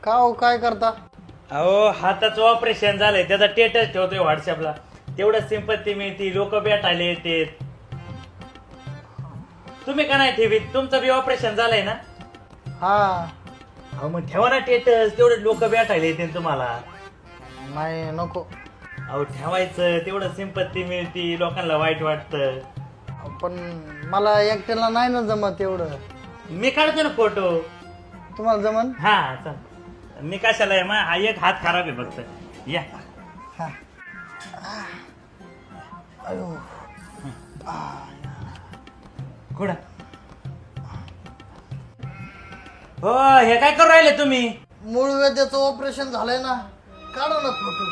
का हो, काय करता? अहो हाताचं ऑपरेशन झालंय, त्याचा स्टेटस ठेवतोय व्हॉट्सअपला. तेवढं सिंपत्ती मिळती, लोक भेटायला येते. तुम्ही का नाही ठेवीत? तुमचं बी ऑपरेशन झालंय ना? हा. अहो मग ठेवा ना स्टेटस, तेवढे लोक भेटायला येते तुम्हाला. नाही, नको. अहो ठेवायचं, तेवढं सिंपत्ती मिळती, लोकांना वाईट वाटतं. पण मला एकट्याला नाही ना जमत एवढं. मी काढतो ना फोटो. तुम्हाला जमन? हा चल. मी कशाला आहे, हा एक हात खराब आहे फक्त. या हा. अयो. कुठं? हो, हे काय करू राहिले तुम्ही? मूळ वेद्याचं ऑपरेशन झालंय ना, काढा ना फोटो.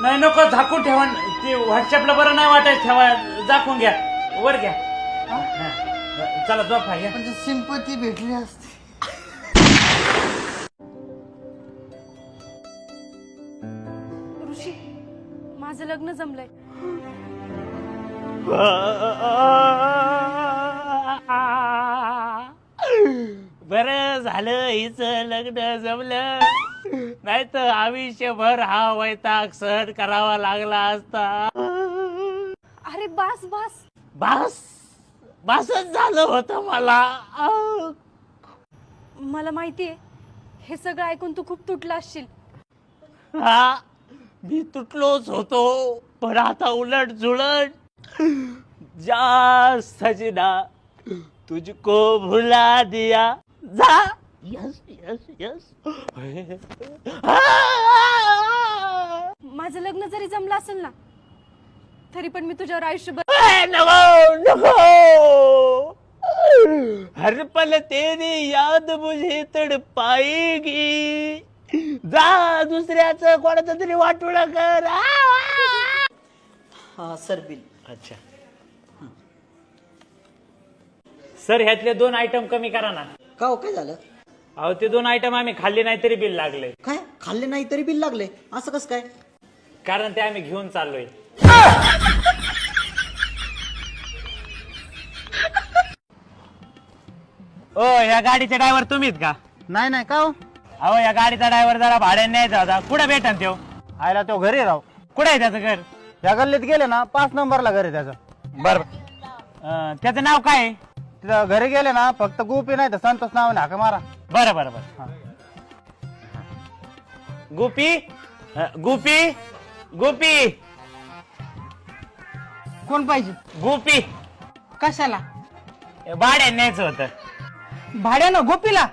नाही नको, झाकून ठेवा. ते व्हॉट्सअपला बरं नाही वाटत, ठेवा. झाकून घ्या, वर घ्या. हा? चला झोपा या. म्हणजे सिंपती भेटली असते. ऋषी, माझं लग्न जमलंय. बरं झालं हिच लग्न जमलं, नाही तर आयुष्यभर हा वैताग सहन करावा लागला असता. अरे बास बास. बास बासच झालं होतं मला. मला माहितीये, हे सगळं ऐकून तू खूप तुटला असशील. हा, मी तुटलोच होतो, पण आता उलट जुळट. जा सजना, तुझको भुला दिया. जा. Yes yes yes. माझं लग्न जरी जमलं असेल ना, तरी पण मी तुझ्यावर आयुष्यभर. नको नको, हर पल तेरी याद मुझे तड़पाएगी. जा दुसऱ्याचं कोणाचं तरी वाटोळा कर. हा सर बिल. अच्छा सर, ह्यातले 2 आयटम कमी करा ना. का हो, काय झालं? अहो ते 2 आयटम आम्ही खाल्ले नाही तरी बिल लागले. काय खाल्ले नाही तरी बिल लागले? असं कसं काय? कारण ते आम्ही घेऊन चाललोय. ओ, या गाडीचे ड्रायव्हर तुम्हीच का? नाही नाही, का हो? अहो या गाडीचा ड्रायव्हर जरा भाड्याने न्यायचा होता. कुठे भेटन त्यो? आयला तो घरी राव. कुठे आहे त्याचं घर? या गल्लीत गेले ना, 5 नंबरला घर आहे त्याचं. बर, त्याचं नाव काय आहे? तिथं घरी गेले ना, फक्त गोपी नाही तर संतोष नावाने हाका मारा. बरं बरं बरं. गोपी, गोपी, गोपी, कोण पाहिजे? गोपी. कशाला? भाड्याने न्यायचं होतं. भाड्यानं गोपीला?